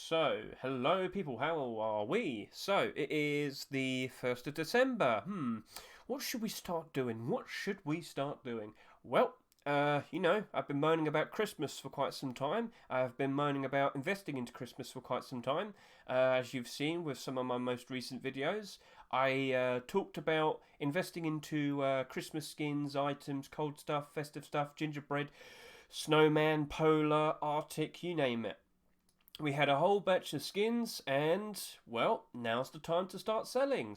So, hello people, how are we? So, it is the 1st of December. What should we start doing? What should we start doing? Well, I've been moaning about Christmas for quite some time. I've been moaning about investing into Christmas for quite some time. As you've seen with some of my most recent videos, I talked about investing into Christmas skins, items, cold stuff, festive stuff, gingerbread, snowman, polar, Arctic, you name it. We had a whole batch of skins, and well, now's the time to start selling.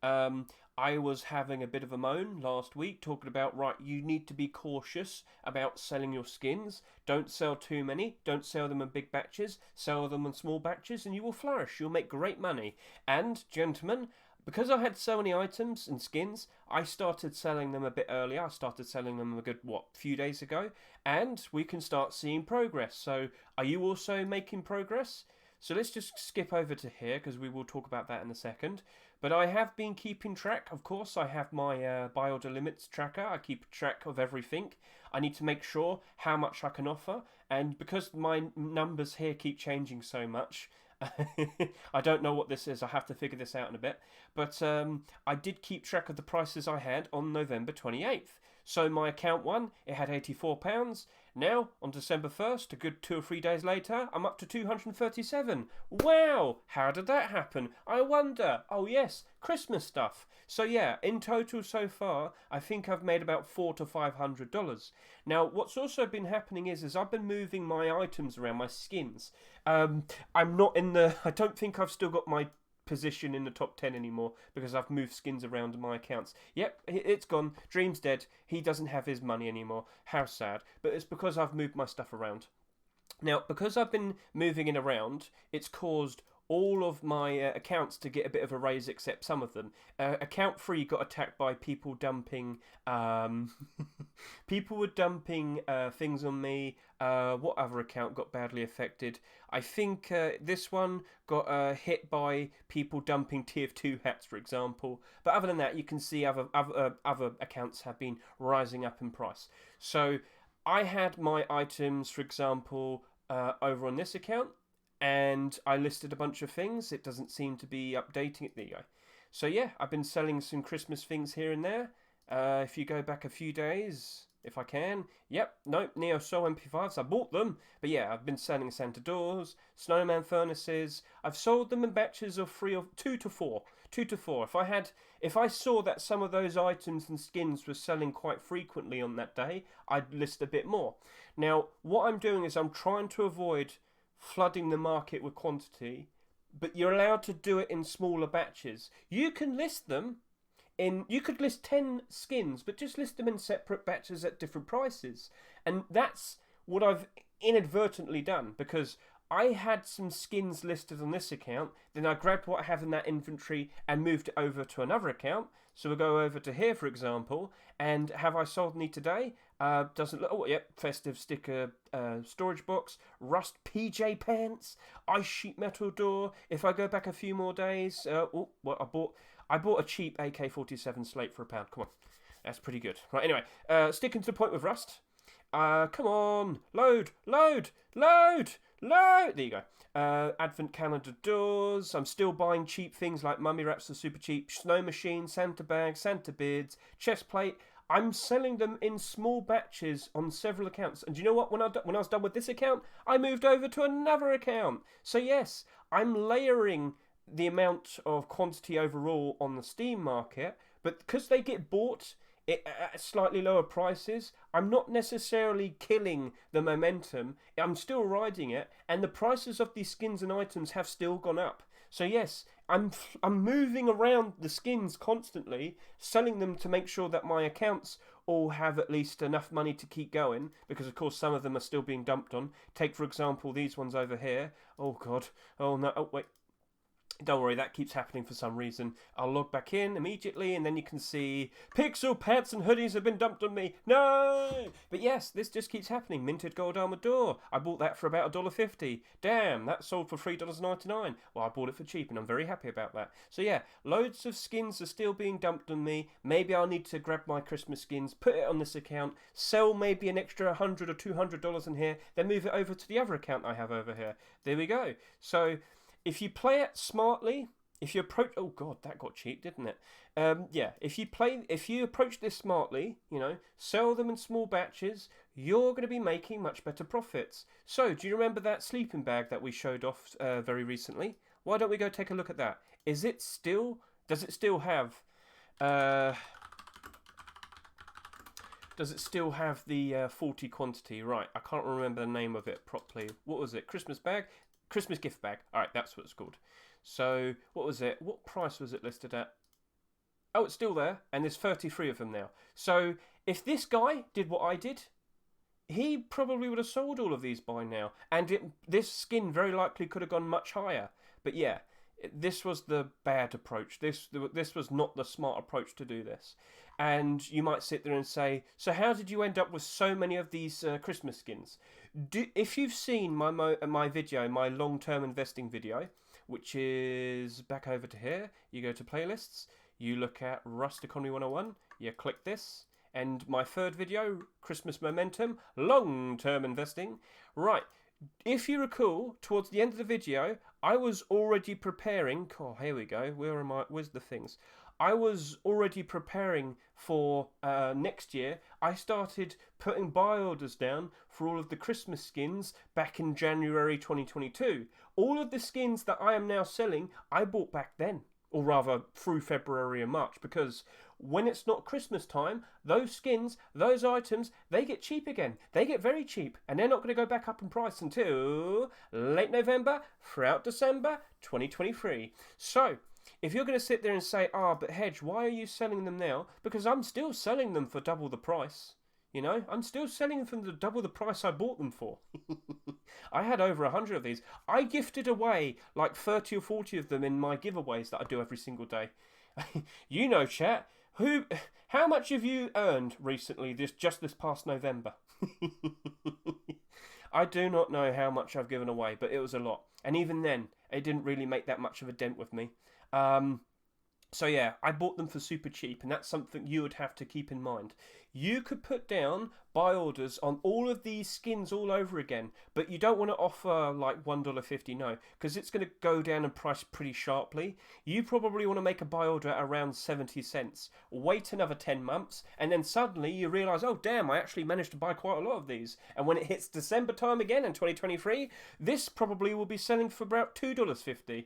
Um, I was having a bit of a moan last week, talking about right, you need to be cautious about selling your skins. Don't sell too many, don't sell them in big batches, sell them in small batches, and you will flourish. You'll make great money. And, gentlemen, because I had so many items and skins, I started selling them a bit earlier. I started selling them a good, few days ago, and we can start seeing progress. So, are you also making progress? So let's just skip over to here because we will talk about that in a second. But I have been keeping track, of course. I have my buy order limits tracker. I keep track of everything. I need to make sure how much I can offer. And because my numbers here keep changing so much, I don't know what this is. I have to figure this out in a bit. But I did keep track of the prices I had on November 28th. So my account one, it had £84. Now, on December 1st, a good 2 or 3 days later, I'm up to 237. Wow! How did that happen? I wonder. Oh yes, Christmas stuff. So yeah, in total so far, I think I've made about $400 to $500. Now, what's also been happening is I've been moving my items around, my skins. I'm not in the. I don't think I've still got my position in the top 10 anymore because I've moved skins around in my accounts. Yep, it's gone. Dream's dead. He doesn't have his money anymore. How sad. But it's because I've moved my stuff around. Now, because I've been moving it around, it's caused all of my accounts to get a bit of a raise, except some of them. Account 3 got attacked by people dumping. People were dumping things on me. What other account got badly affected? I think this one got hit by people dumping tier 2 hats, for example. But other than that, you can see other accounts have been rising up in price. So I had my items, for example, over on this account, and I listed a bunch of things. It doesn't seem to be updating it. There you go. So yeah, I've been selling some Christmas things here and there. If you go back a few days, if I can. Yep, nope, Neo Soul MP5s. I bought them. But yeah, I've been selling Santa doors, snowman furnaces. I've sold them in batches of 2 to 4. 2 to 4. If I saw that some of those items and skins were selling quite frequently on that day, I'd list a bit more. Now, what I'm doing is I'm trying to avoid flooding the market with quantity, but you're allowed to do it in smaller batches. You can list them you could list 10 skins, but just list them in separate batches at different prices. And that's what I've inadvertently done, because I had some skins listed on this account, then I grabbed what I have in that inventory and moved it over to another account. So we'll go over to here, for example, and have I sold any today? Doesn't look. Oh, yep, festive sticker storage box, rust PJ pants, ice sheet metal door. If I go back a few more days, I bought a cheap AK-47 slate for £1. Come on, that's pretty good. Right, anyway, sticking to the point with rust. Come on, load. There you go. Advent calendar doors. I'm still buying cheap things like mummy wraps are super cheap. Snow machine, Santa bags, Santa beards, chest plate. I'm selling them in small batches on several accounts. And do you know what? When I was done with this account, I moved over to another account. So yes, I'm layering the amount of quantity overall on the Steam market, but because they get bought at slightly lower prices, I'm not necessarily killing the momentum. I'm still riding it, and the prices of these skins and items have still gone up. So yes, I'm moving around the skins constantly, selling them to make sure that my accounts all have at least enough money to keep going, because of course some of them are still being dumped on. Take for example these ones over here. Oh god. Oh no. Oh wait. Don't worry, that keeps happening for some reason. I'll log back in immediately, and then you can see pixel pants and hoodies have been dumped on me. No! But yes, this just keeps happening. Minted gold armored door. I bought that for about $1.50. Damn, that sold for $3.99. Well, I bought it for cheap, and I'm very happy about that. So yeah, loads of skins are still being dumped on me. Maybe I'll need to grab my Christmas skins, put it on this account, sell maybe an extra $100 or $200 in here, then move it over to the other account I have over here. There we go. So if you play it smartly, if you approach, oh god, that got cheap, didn't it? Yeah, if you approach this smartly, sell them in small batches, you're going to be making much better profits. So, do you remember that sleeping bag that we showed off very recently? Why don't we go take a look at that? Does it still have the 40 quantity? Right, I can't remember the name of it properly. What was it? Christmas bag? Christmas gift bag. Alright, that's what it's called. So, what was it? What price was it listed at? Oh, it's still there, and there's 33 of them now. So, if this guy did what I did, he probably would have sold all of these by now. And this skin very likely could have gone much higher. But yeah, this was the bad approach. This was not the smart approach to do this. And you might sit there and say, so how did you end up with so many of these Christmas skins? If you've seen my video, my long-term investing video, which is back over to here, you go to playlists, you look at Rust Economy 101, you click this, and my third video, Christmas Momentum, long-term investing. Right, if you recall, towards the end of the video, I was already preparing, oh, here we go, where's the things? I was already preparing for next year. I started putting buy orders down for all of the Christmas skins back in January 2022. All of the skins that I am now selling, I bought back then. Or rather, through February and March. Because when it's not Christmas time, those skins, those items, they get cheap again. They get very cheap. And they're not going to go back up in price until late November, throughout December 2023. So, if you're going to sit there and say, but Hedge, why are you selling them now? Because I'm still selling them for double the price. I'm still selling them for double the price I bought them for. I had over 100 of these. I gifted away like 30 or 40 of them in my giveaways that I do every single day. Chat, how much have you earned recently, just this past November? I do not know how much I've given away, but it was a lot. And even then, it didn't really make that much of a dent with me. So yeah, I bought them for super cheap, and that's something you would have to keep in mind. You could put down buy orders on all of these skins all over again, but you don't want to offer like $1.50, no, because it's going to go down in price pretty sharply. You probably want to make a buy order at around 70 cents. Wait another 10 months, and then suddenly you realise, oh damn, I actually managed to buy quite a lot of these. And when it hits December time again in 2023, this probably will be selling for about $2.50.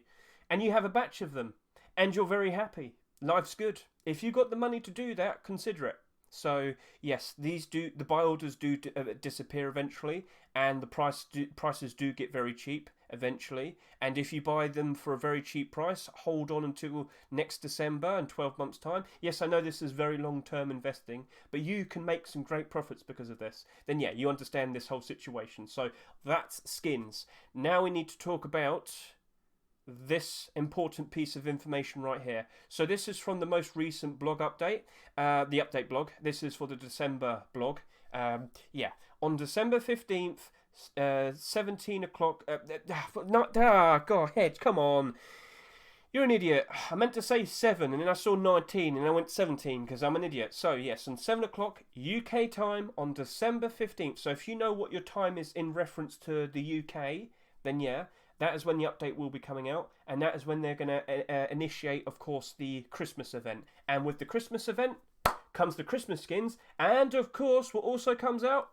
And you have a batch of them. And you're very happy. Life's good. If you've got the money to do that, consider it. So yes, the buy orders do disappear eventually, and the prices do get very cheap eventually. And if you buy them for a very cheap price, hold on until next December and 12 months time. Yes, I know this is very long-term investing, but you can make some great profits because of this. Then yeah, you understand this whole situation. So that's skins. Now we need to talk about this important piece of information right here. So this is from the most recent blog update, the update blog. This is for the December blog. On December 15th, 17 o'clock. Go ahead, come on. You're an idiot. I meant to say 7, and then I saw 19, and I went 17 because I'm an idiot. So yes, on 7 o'clock UK time on December 15th. So if you know what your time is in reference to the UK, then yeah, that is when the update will be coming out, and that is when they're going to initiate, of course, the Christmas event. And with the Christmas event comes the Christmas skins, and of course, what also comes out?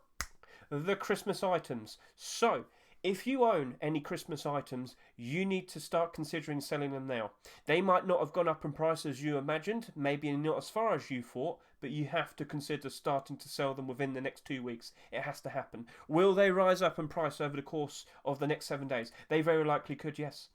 The Christmas items. So, if you own any Christmas items, you need to start considering selling them now. They might not have gone up in price as you imagined, maybe not as far as you thought, but you have to consider starting to sell them within the next 2 weeks. It has to happen. Will they rise up in price over the course of the next 7 days? They very likely could, yes.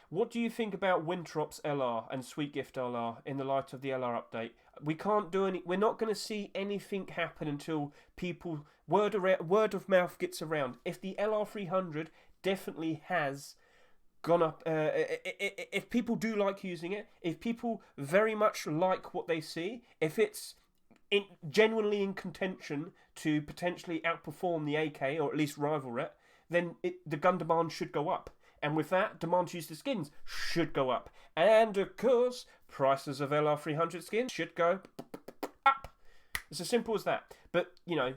What do you think about Wintrops LR and Sweet Gift LR in the light of the LR update? We're not going to see anything happen until people, word of mouth gets around. If the LR300 definitely has gone up. If people do like using it, if people very much like what they see, if it's genuinely in contention to potentially outperform the AK or at least rival it, then the gun demand should go up. And with that, demand to use the skins should go up. And of course, prices of LR300 skins should go up. It's as simple as that. But,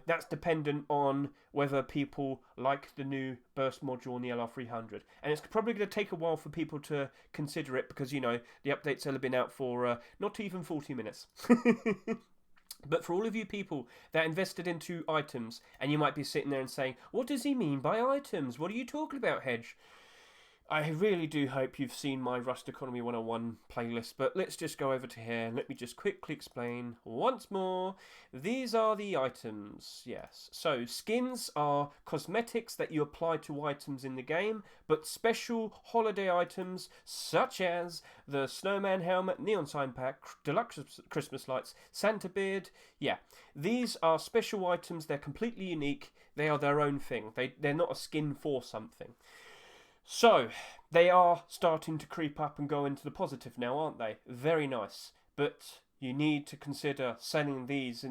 that's dependent on whether people like the new burst module on the LR300. And it's probably going to take a while for people to consider it because, the update's only been out for not even 40 minutes. But for all of you people that invested into items, and you might be sitting there and saying, what does he mean by items? What are you talking about, Hedge? I really do hope you've seen my Rust Economy 101 playlist, but let's just go over to here and let me just quickly explain once more. These are the items, yes. So, skins are cosmetics that you apply to items in the game, but special holiday items such as the Snowman Helmet, Neon Sign Pack, Deluxe Christmas Lights, Santa Beard, yeah. These are special items, they're completely unique, they are their own thing. They're not a skin for something. So, they are starting to creep up and go into the positive now, aren't they? Very nice. But you need to consider selling these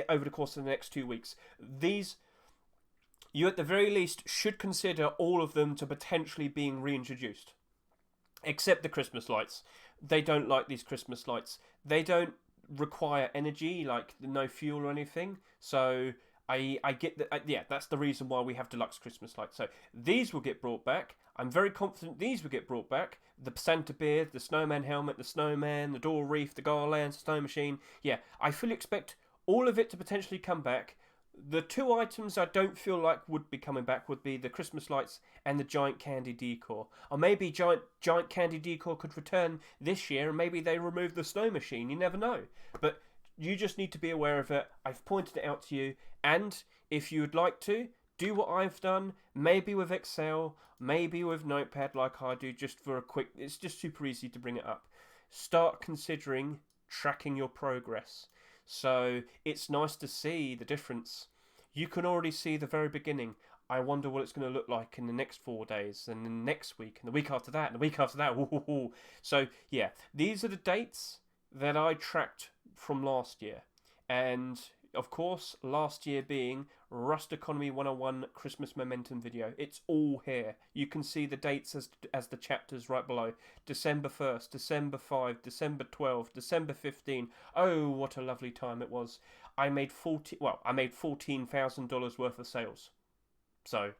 over the course of the next 2 weeks. These, you at the very least should consider all of them to potentially being reintroduced. Except the Christmas lights. They don't like these Christmas lights. They don't require energy, like no fuel or anything. So I get that. Yeah, that's the reason why we have deluxe Christmas lights. So these will get brought back. I'm very confident these will get brought back. The Santa Beard, the Snowman Helmet, the Snowman, the Door Reef, the Garland, Snow Machine. Yeah, I fully expect all of it to potentially come back. The two items I don't feel like would be coming back would be the Christmas lights and the giant candy decor. Or maybe giant candy decor could return this year, and maybe they remove the Snow Machine. You never know. But you just need to be aware of it. I've pointed it out to you. And if you would like to, do what I've done. Maybe with Excel, maybe with Notepad like I do, just for a quick... It's just super easy to bring it up. Start considering tracking your progress. So it's nice to see the difference. You can already see the very beginning. I wonder what it's going to look like in the next 4 days, and the next week, and the week after that, and the week after that. Ooh. So, yeah, these are the dates that I tracked from last year. And, of course, last year being Rust Economy 101 Christmas Momentum video. It's all here. You can see the dates as the chapters right below. December 1st, December 5, December 12, December 15. Oh, what a lovely time it was. I made $14,000 worth of sales. So,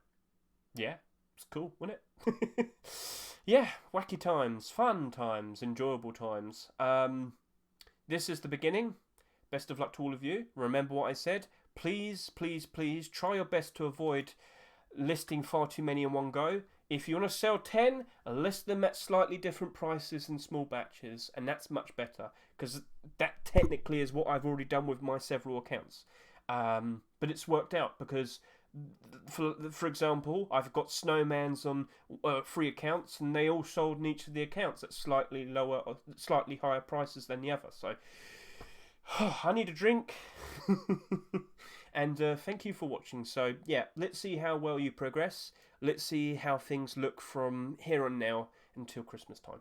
yeah, it's cool, wasn't it? Yeah, wacky times, fun times, enjoyable times. This is the beginning. Best of luck to all of you. Remember what I said. Please, please, please try your best to avoid listing far too many in one go. If you want to sell 10, list them at slightly different prices in small batches, and that's much better, because that technically is what I've already done with my several accounts. But it's worked out because, for example, I've got Snowmans on 3 accounts, and they all sold in each of the accounts at slightly lower or slightly higher prices than the other. So I need a drink. And thank you for watching. So yeah, let's see how well you progress. Let's see how things look from here on now until Christmas time.